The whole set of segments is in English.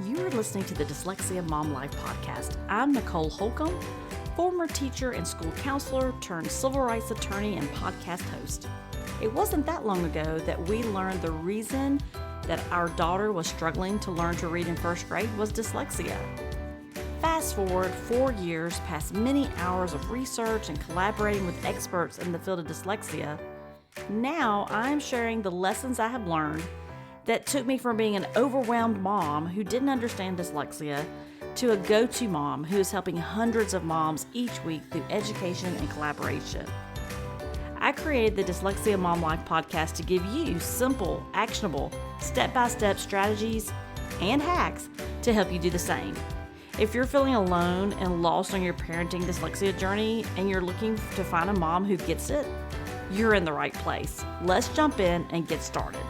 You are listening to the Dyslexia Mom Life podcast. I'm Nicole Holcomb, former teacher and school counselor turned civil rights attorney and podcast host. It wasn't that long ago that we learned the reason that our daughter was struggling to learn to read in first grade was dyslexia. Fast forward 4 years past many hours of research and collaborating with experts in the field of dyslexia, now I'm sharing the lessons I have learned that took me from being an overwhelmed mom who didn't understand dyslexia to a go-to mom who is helping hundreds of moms each week through education and collaboration. I created the Dyslexia Mom Life podcast to give you simple, actionable, step-by-step strategies and hacks to help you do the same. If you're feeling alone and lost on your parenting dyslexia journey and you're looking to find a mom who gets it, you're in the right place. Let's jump in and get started.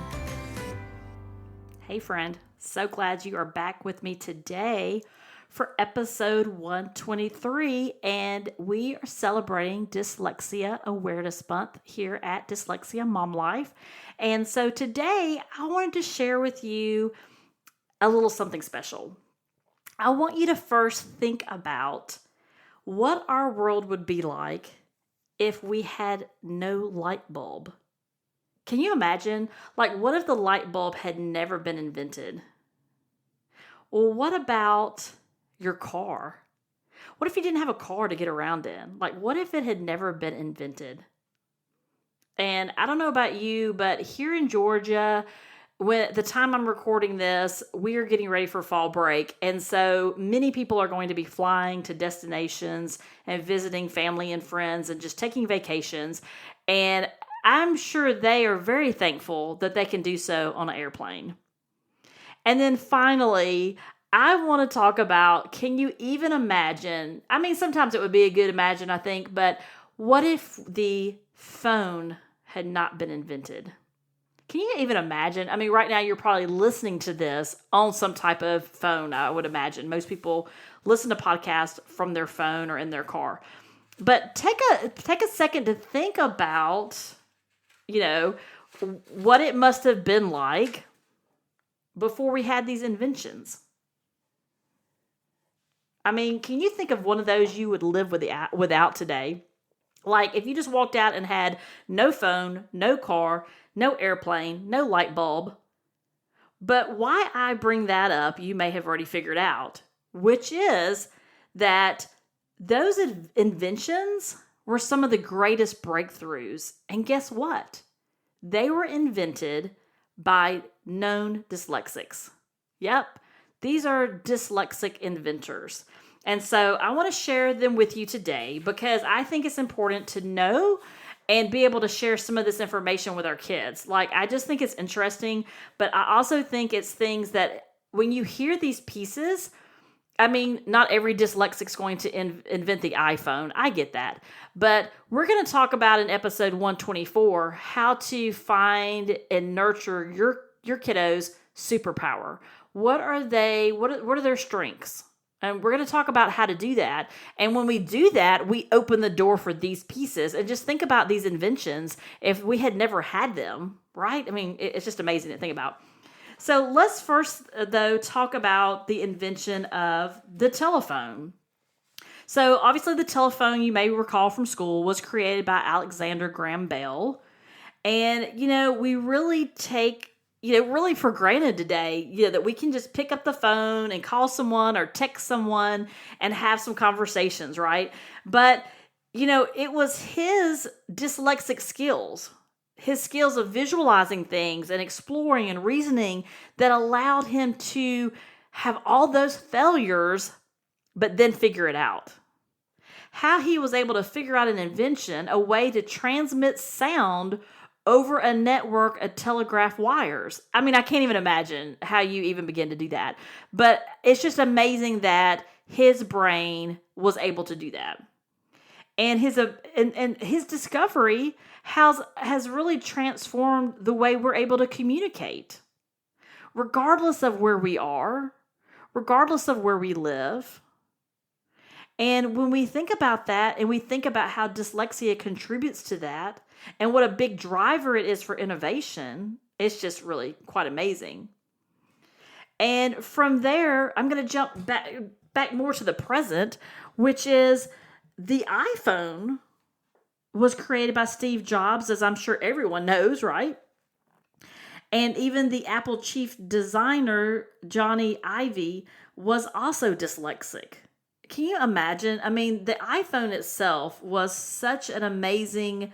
Hey friend, so glad you are back with me today for episode 123, and we are celebrating Dyslexia Awareness Month here at Dyslexia Mom Life. And so today I wanted to share with you a little something special. I want you to first think about what our world would be like if we had no light bulb. Can you imagine? What if the light bulb had never been invented? Well, what about your car? What if you didn't have a car to get around in? What if it had never been invented? And I don't know about you, but here in Georgia, when the time I'm recording this, we are getting ready for fall break. And so many people are going to be flying to destinations and visiting family and friends and just taking vacations. And I'm sure they are very thankful that they can do so on an airplane. And then finally, I want to talk about, can you even imagine? I mean, sometimes it would be a good imagine, I think, but what if the phone had not been invented? Can you even imagine? I mean, right now you're probably listening to this on some type of phone, I would imagine. Most people listen to podcasts from their phone or in their car. But take a second to think about, what it must have been like before we had these inventions. I mean, can you think of one of those you would live without today? Like if you just walked out and had no phone, no car, no airplane, no light bulb. But why I bring that up, you may have already figured out, which is that those inventions were some of the greatest breakthroughs. And guess what? They were invented by known dyslexics. Yep, these are dyslexic inventors. And so I want to share them with you today because I think it's important to know and be able to share some of this information with our kids. I just think it's interesting, but I also think it's things that when you hear these pieces, I mean, not every dyslexic's going to invent the iPhone. I get that. But we're going to talk about in episode 124 how to find and nurture your kiddos' superpower. What are they? What are their strengths? And we're going to talk about how to do that. And when we do that, we open the door for these pieces. And just think about these inventions if we had never had them, right? I mean, it's just amazing to think about. So let's first, though, talk about the invention of the telephone. So obviously the telephone, you may recall from school, was created by Alexander Graham Bell. And, we really take, really for granted today, that we can just pick up the phone and call someone or text someone and have some conversations, right? But, it was his dyslexic skills, his skills of visualizing things and exploring and reasoning that allowed him to have all those failures, but then figure it out. How he was able to figure out an invention, a way to transmit sound over a network of telegraph wires. I mean, I can't even imagine how you even begin to do that. But it's just amazing that his brain was able to do that. And his discovery has really transformed the way we're able to communicate. Regardless of where we are, regardless of where we live. And when we think about that and we think about how dyslexia contributes to that and what a big driver it is for innovation, it's just really quite amazing. And from there, I'm going to jump back more to the present, which is the iPhone was created by Steve Jobs, as I'm sure everyone knows, right? And even the Apple chief designer, Johnny Ive, was also dyslexic. Can you imagine? I mean, the iPhone itself was such an amazing,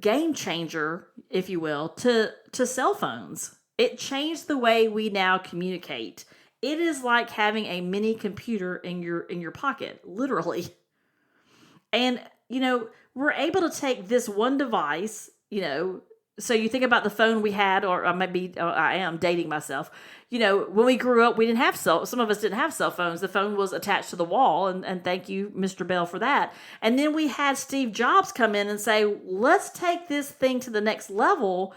game changer, if you will, to cell phones. It changed the way we now communicate. It is like having a mini computer in your pocket, literally. And we're able to take this one device, so you think about the phone we had, or maybe I am dating myself. When we grew up, we didn't have some of us didn't have cell phones. The phone was attached to the wall, and thank you, Mr. Bell, for that. And then we had Steve Jobs come in and say, let's take this thing to the next level.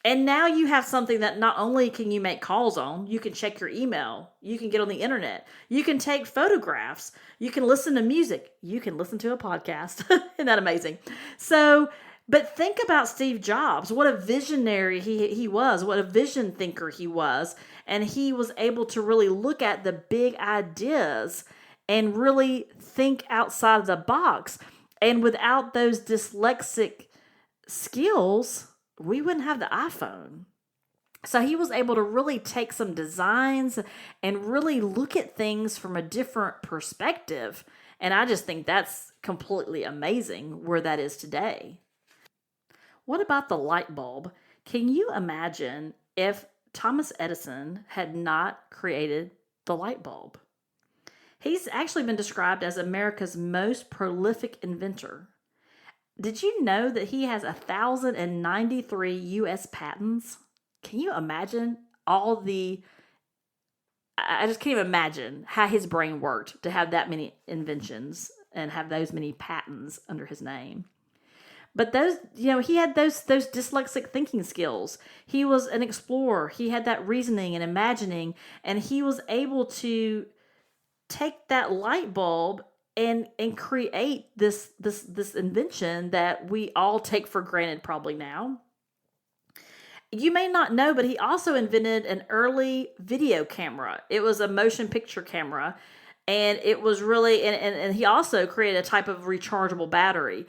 And now you have something that not only can you make calls on, you can check your email, you can get on the internet, you can take photographs, you can listen to music, you can listen to a podcast. Isn't that amazing? So, but think about Steve Jobs. What a visionary he was, what a vision thinker he was. And he was able to really look at the big ideas and really think outside of the box. And without those dyslexic skills, we wouldn't have the iPhone. So he was able to really take some designs and really look at things from a different perspective. And I just think that's completely amazing where that is today. What about the light bulb? Can you imagine if Thomas Edison had not created the light bulb? He's actually been described as America's most prolific inventor. Did you know that he has 1,093 U.S. patents? Can you imagine I just can't even imagine how his brain worked to have that many inventions and have those many patents under his name. But he had those dyslexic thinking skills. He was an explorer. He had that reasoning and imagining, and he was able to take that light bulb and create this invention that we all take for granted probably now. You may not know, but he also invented an early video camera. It was a motion picture camera, and it was really, and he also created a type of rechargeable battery.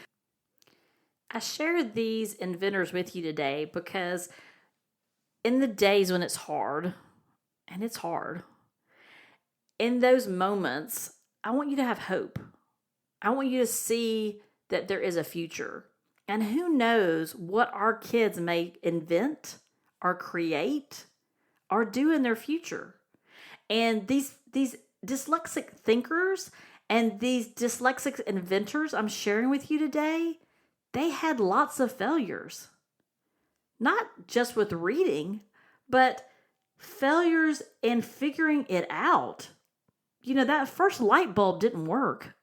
I share these inventors with you today because in the days when it's hard, and it's hard, in those moments, I want you to have hope. I want you to see that there is a future. And who knows what our kids may invent or create or do in their future. And these dyslexic thinkers and these dyslexic inventors I'm sharing with you today, they had lots of failures. Not just with reading, but failures in figuring it out. That first light bulb didn't work.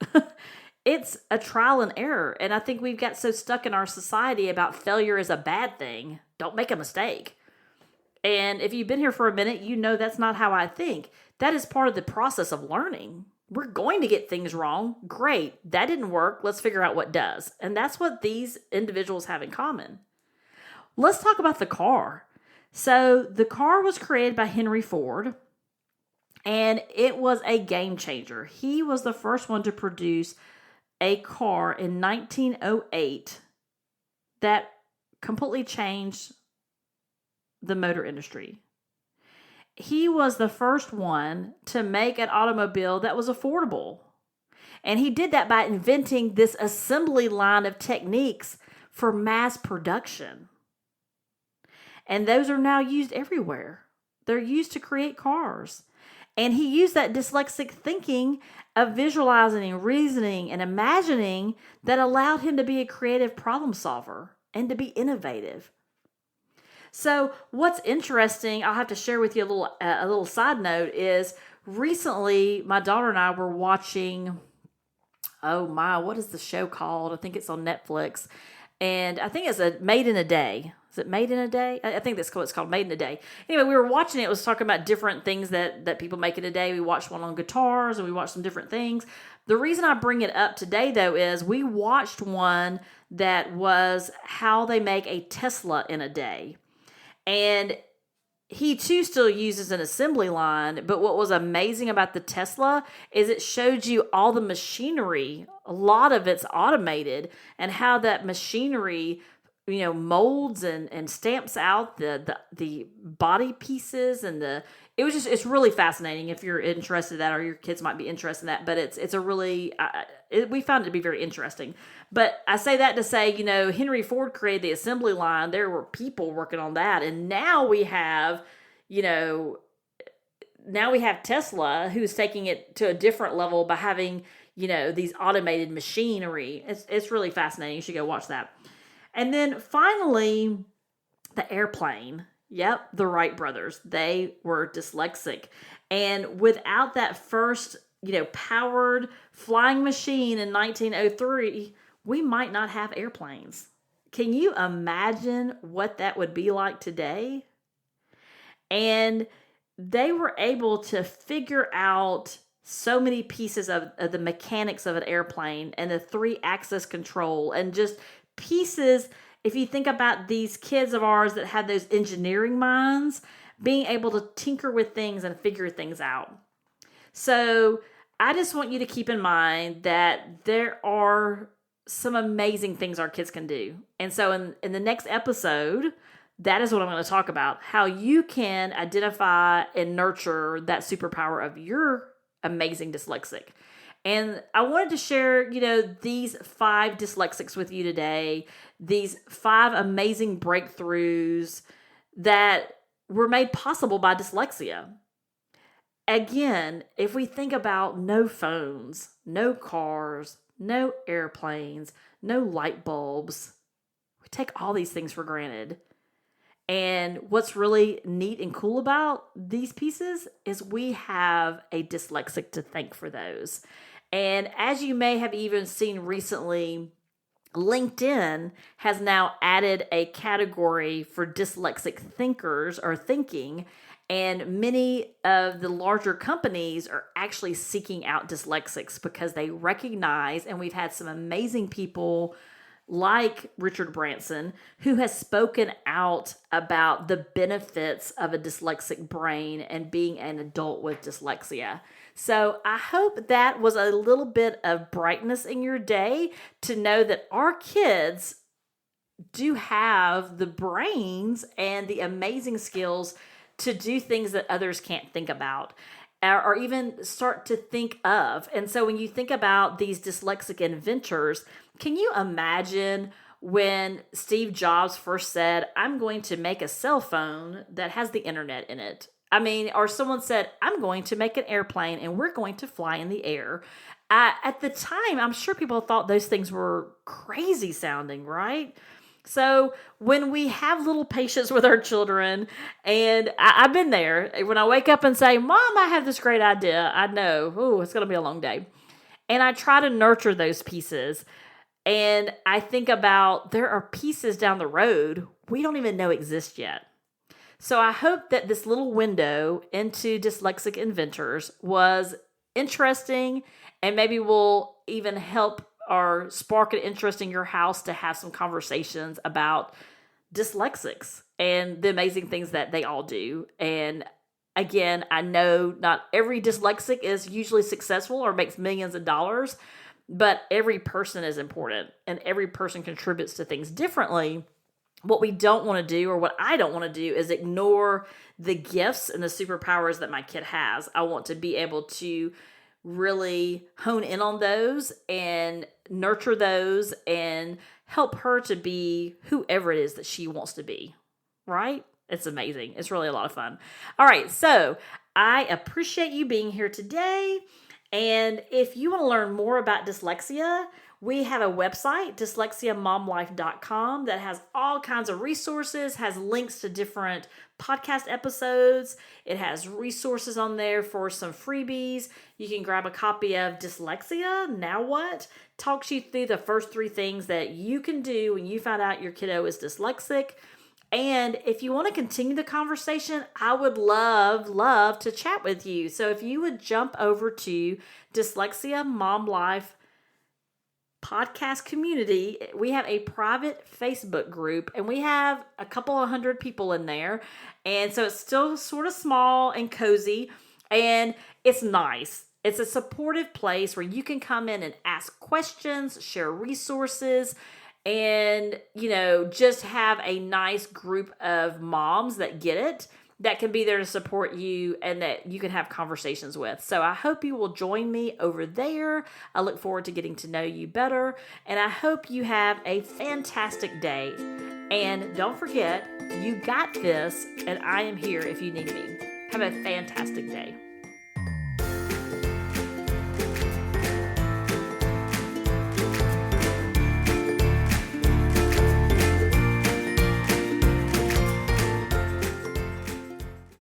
It's a trial and error. And I think we've got so stuck in our society about failure is a bad thing. Don't make a mistake. And if you've been here for a minute, you know that's not how I think. That is part of the process of learning. We're going to get things wrong. Great. That didn't work. Let's figure out what does. And that's what these individuals have in common. Let's talk about the car. So the car was created by Henry Ford, and it was a game changer. He was the first one to produce a car in 1908 that completely changed the motor industry. He was the first one to make an automobile that was affordable. And he did that by inventing this assembly line of techniques for mass production. And those are now used everywhere. They're used to create cars. And he used that dyslexic thinking of visualizing and reasoning and imagining that allowed him to be a creative problem solver and to be innovative. So what's interesting, I'll have to share with you a little side note, is recently my daughter and I were watching, what is the show called? I think it's on Netflix. And I think it's Made in a Day. Is it Made in a Day? I think that's what it's called, Made in a Day. Anyway, we were watching it. It was talking about different things that people make in a day. We watched one on guitars and we watched some different things. The reason I bring it up today, though, is we watched one that was how they make a Tesla in a day. And he too still uses an assembly line, but what was amazing about the Tesla is it showed you all the machinery. A lot of it's automated, and how that machinery, molds and stamps out the body pieces, and it's really fascinating if you're interested in that, or your kids might be interested in that. But it's a really we found it to be very interesting. But I say that to say, Henry Ford created the assembly line. There were people working on that, and now we have Tesla, who's taking it to a different level by having these automated machinery. It's really fascinating. You should go watch that. And then finally, the airplane. Yep, the Wright brothers. They were dyslexic. And without that first, powered flying machine in 1903, we might not have airplanes. Can you imagine what that would be like today? And they were able to figure out so many pieces of the mechanics of an airplane and the 3-axis control, and just pieces. If you think about these kids of ours that had those engineering minds, being able to tinker with things and figure things out. So I just want you to keep in mind that there are some amazing things our kids can do. And so in the next episode, that is what I'm going to talk about, how you can identify and nurture that superpower of your amazing dyslexic. And I wanted to share, these 5 dyslexics with you today, these 5 amazing breakthroughs that were made possible by dyslexia. Again, if we think about no phones, no cars, no airplanes, no light bulbs, we take all these things for granted. And what's really neat and cool about these pieces is we have a dyslexic to thank for those. And as you may have even seen recently, LinkedIn has now added a category for dyslexic thinkers or thinking, and many of the larger companies are actually seeking out dyslexics because they recognize, and we've had some amazing people like Richard Branson, who has spoken out about the benefits of a dyslexic brain and being an adult with dyslexia. So I hope that was a little bit of brightness in your day to know that our kids do have the brains and the amazing skills to do things that others can't think about or even start to think of. And so when you think about these dyslexic inventors, can you imagine when Steve Jobs first said, I'm going to make a cell phone that has the internet in it? I mean, or someone said, I'm going to make an airplane and we're going to fly in the air. At the time, I'm sure people thought those things were crazy sounding, right? So when we have little patience with our children, and I've been there, when I wake up and say, Mom, I have this great idea, I know, it's going to be a long day. And I try to nurture those pieces. And I think about there are pieces down the road we don't even know exist yet. So I hope that this little window into Dyslexic Inventors was interesting, and maybe will even help or spark an interest in your house to have some conversations about dyslexics and the amazing things that they all do. And again, I know not every dyslexic is usually successful or makes millions of dollars, but every person is important and every person contributes to things differently. What we don't want to do, or what I don't want to do, is ignore the gifts and the superpowers that my kid has. I want to be able to really hone in on those and nurture those and help her to be whoever it is that she wants to be, right? It's amazing. It's really a lot of fun. All right, so I appreciate you being here today. And if you want to learn more about dyslexia, we have a website, dyslexiamomlife.com, that has all kinds of resources, has links to different podcast episodes. It has resources on there for some freebies. You can grab a copy of Dyslexia, Now What? Talks you through the first 3 things that you can do when you find out your kiddo is dyslexic. And if you want to continue the conversation, I would love to chat with you. So if you would jump over to Dyslexia Mom Life podcast community. We have a private Facebook group, and we have a couple of hundred people in there. And so it's still sort of small and cozy, and it's nice. It's a supportive place where you can come in and ask questions, share resources, and, just have a nice group of moms that get it, that can be there to support you and that you can have conversations with. So I hope you will join me over there. I look forward to getting to know you better, and I hope you have a fantastic day. And don't forget, you got this, and I am here if you need me. Have a fantastic day.